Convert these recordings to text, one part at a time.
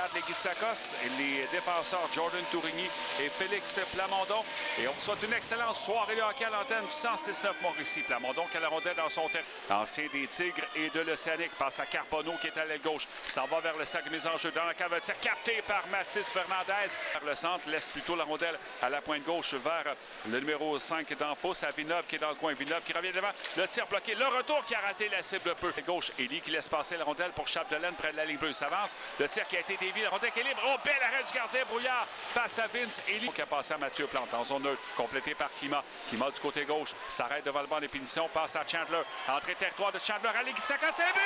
Chad Legitsakos, les défenseurs Jordan Tourigny et Félix Plamondon. Et on souhaite une excellente soirée de hockey à l'antenne du 106.9 Mauricie. Plamondon qui a la rondelle dans son terrain. Ancien des Tigres et de l'Océanique, passe à Carbonneau qui est à l'aile gauche. S'en va vers le sac de mise en jeu dans la cave de tir, capté par Mathis Fernandez. Vers le centre, laisse plutôt la rondelle à la pointe gauche vers le numéro 5 d'Anfos, à Villeneuve qui est dans le coin. Villeneuve qui revient devant, le tir bloqué, le retour qui a raté la cible peu. Gauche, Élie qui laisse passer la rondelle pour Chapdelaine près de la ligne bleue. S'avance, le tir qui a été dévié, la rondelle qui est libre. Oh, bel arrêt du gardien Brouillard face à Vince Élie qui a passé à Mathieu Plante en zone neutre, complété par Climat. Climat du côté gauche, s'arrête devant le banc des punitions, passe à Chandler. Entrée territoire de Chandler à Legitsakos, c'est le but!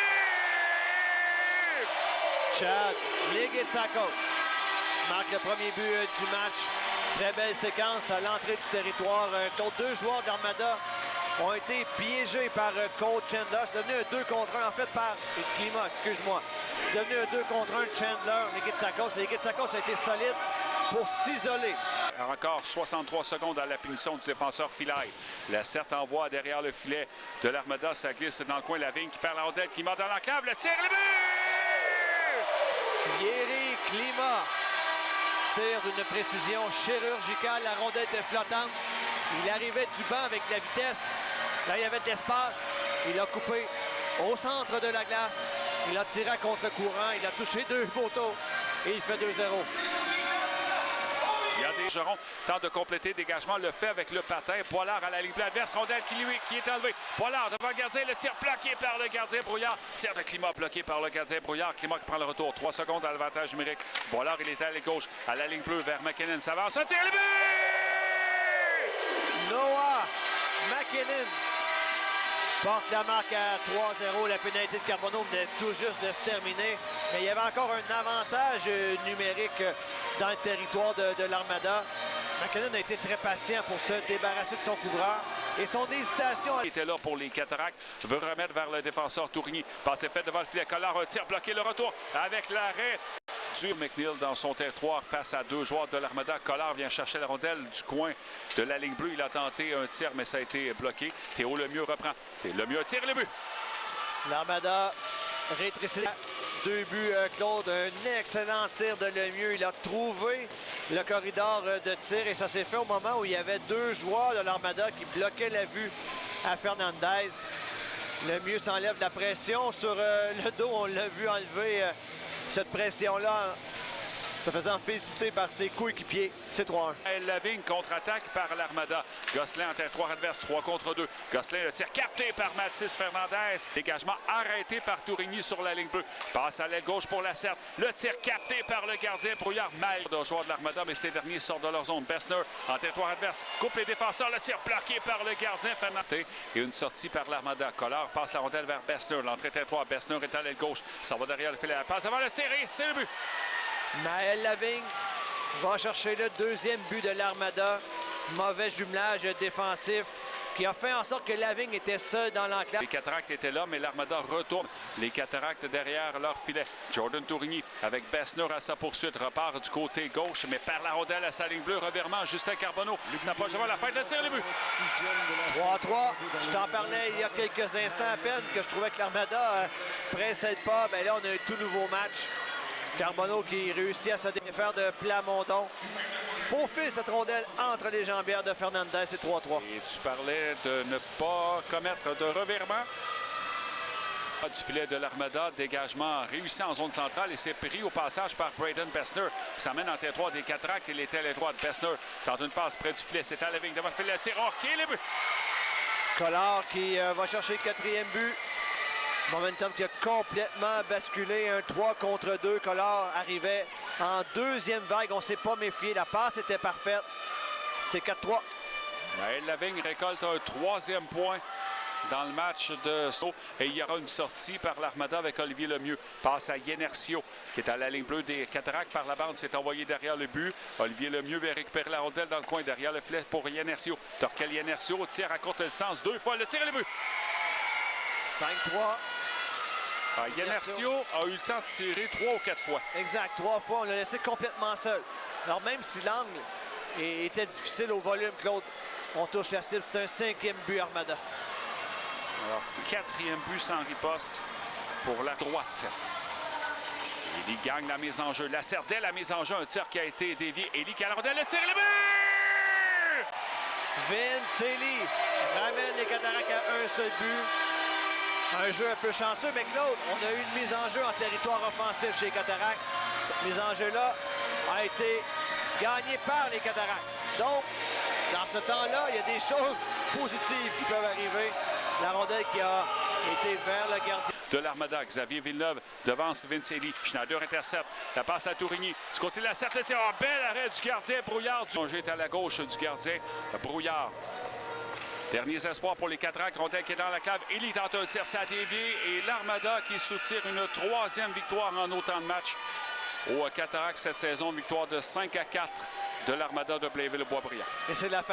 Chad Legitsakos marque le premier but du match. Très belle séquence à l'entrée du territoire. Claude, deux joueurs d'Armada ont été piégés par Cole Chandler. C'est devenu un 2 contre 1, en fait, par Climat, excuse-moi. C'est devenu un 2 contre 1 de Chandler, Legitsakos. Legitsakos a été solide pour s'isoler. Encore 63 secondes à la punition du défenseur Filaille. La Certe envoie derrière le filet de l'Armada. Ça glisse dans le coin. Lavigne qui perd la rondelle, Climat dans l'enclave. Le tir, le but! Yeri Climat tire d'une précision chirurgicale. La rondelle était flottante. Il arrivait du banc avec de la vitesse. Là, il y avait de l'espace. Il a coupé au centre de la glace. Il a tiré à contre-courant. Il a touché deux poteaux. Et il fait 2-0. Il y a des Geron, tente de compléter dégagement, le fait avec le patin. Poilard à la ligne bleue adverse, rondelle qui est enlevée. Poilard devant le gardien, le tir bloqué par le gardien Brouillard. Tir de Climat bloqué par le gardien Brouillard. Climat qui prend le retour. 3 secondes à l'avantage numérique. Poilard, il est à la gauche, à la ligne bleue vers McKinnon. Ça avance, tir le but! Noah McKinnon porte la marque à 3-0. La pénalité de Carbonneau venait tout juste de se terminer. Mais il y avait encore un avantage numérique dans le territoire de l'Armada. McKinnon a été très patient pour se débarrasser de son couvreur. Et son hésitation... Il était là pour les Cataractes. Je veux remettre vers le défenseur Tourigny. Passé fait devant le filet. Collard, un tir bloqué. Le retour avec l'arrêt du McNeil dans son territoire face à deux joueurs de l'Armada. Collard vient chercher la rondelle du coin de la ligne bleue. Il a tenté un tir, mais ça a été bloqué. Théo Lemieux reprend. Théo Lemieux tire le but. L'Armada rétrécit. 2 buts, Claude. Un excellent tir de Lemieux. Il a trouvé le corridor de tir et ça s'est fait au moment où il y avait deux joueurs de l'Armada qui bloquaient la vue à Fernandez. Lemieux s'enlève de la pression sur le dos. On l'a vu enlever cette pression-là, se faisant féliciter par ses coéquipiers. C'est 3-1. Lavigne contre-attaque par l'Armada. Gosselin en territoire adverse, 3 contre 2. Gosselin, le tir capté par Mathis Fernandez. Dégagement arrêté par Tourigny sur la ligne bleue. Passe à l'aile gauche pour la Certe. Le tir capté par le gardien Brouillard. Mal de joueurs de l'Armada, mais ces derniers sortent de leur zone. Bessner en territoire adverse. Coupe les défenseurs. Le tir bloqué par le gardien Fernandez. Et une sortie par l'Armada. Collard passe la rondelle vers Bessner. L'entrée territoire. Bessner est à l'aile gauche. Ça va derrière le filet. Passe avant le tir et c'est le but. Naël Lavigne va chercher le deuxième but de l'Armada. Mauvais jumelage défensif qui a fait en sorte que Lavigne était seul dans l'enclave. Les Cataractes étaient là, mais l'Armada retourne. Les Cataractes derrière leur filet. Jordan Tourigny avec Bessner à sa poursuite. Repart du côté gauche, mais perd la rondelle à sa ligne bleue. Revirement, Justin Carbonneau. Ça approche avant la fin de le tir, le but. 3-3. Je t'en parlais il y a quelques instants à peine que je trouvais que l'Armada précède pas. Ben là, on a un tout nouveau match. Carbonneau qui réussit à se défaire de Plamondon. Faufile cette rondelle entre les jambières de Fernandez, c'est 3-3. Et tu parlais de ne pas commettre de revirement. Du filet de l'Armada, dégagement réussi en zone centrale et c'est pris au passage par Braden Bessner. Ça mène en territoire des Cataractes. Il était à l'aile droite. Bessner tente une passe près du filet. C'est à Lavigne devant le filet. Le tir. OK, le but. Collard qui va chercher le 4e but. Momentum qui a complètement basculé. Un 3 contre 2. Collard arrivait en deuxième vague. On ne s'est pas méfié. La passe était parfaite. C'est 4-3. Lavigne récolte un 3e point dans le match de Sceaux. Et il y aura une sortie par l'Armada avec Olivier Lemieux. Passe à Yenercio qui est à la ligne bleue des Cataractes par la bande. C'est envoyé derrière le but. Olivier Lemieux va récupérer la rondelle dans le coin derrière le filet pour Yenercio. Torquel Yenercio tire à courte distance. 2 fois le tir et le but. 5-3. Yenercio a eu le temps de tirer 3 ou 4 fois. Exact, 3 fois. On l'a laissé complètement seul. Alors même si l'angle était difficile au volume, Claude, on touche la cible. C'est un 5e but Armada. Alors, 4e but sans riposte pour la droite. Élie gagne la mise en jeu. La serre dès la mise en jeu. Un tir qui a été dévié. Élie qui a la rondelle. Le tir et le but! Vince Élie ramène les Cataractes à un seul but. Un jeu un peu chanceux, mais Claude, on a eu une mise en jeu en territoire offensif chez les Cataractes. Cette mise en jeu-là a été gagnée par les Cataractes. Donc, dans ce temps-là, il y a des choses positives qui peuvent arriver. La rondelle qui a été vers le gardien. De l'Armada, Xavier Villeneuve devance Vince Élie. Schneider intercepte. La passe à Tourigny. Du côté de la cercle, le tir. Oh, bel arrêt du gardien. Brouillard. Le jeu est à la gauche du gardien. Brouillard. Derniers espoirs pour les Cataractes. Rondelle qui est dans la cave. Élie tente un tir, ça a dévié. Et l'Armada qui soutire une troisième victoire en autant de matchs. Au Cataractes cette saison, victoire de 5-4 de l'Armada de Blainville-Boisbriand. Et c'est la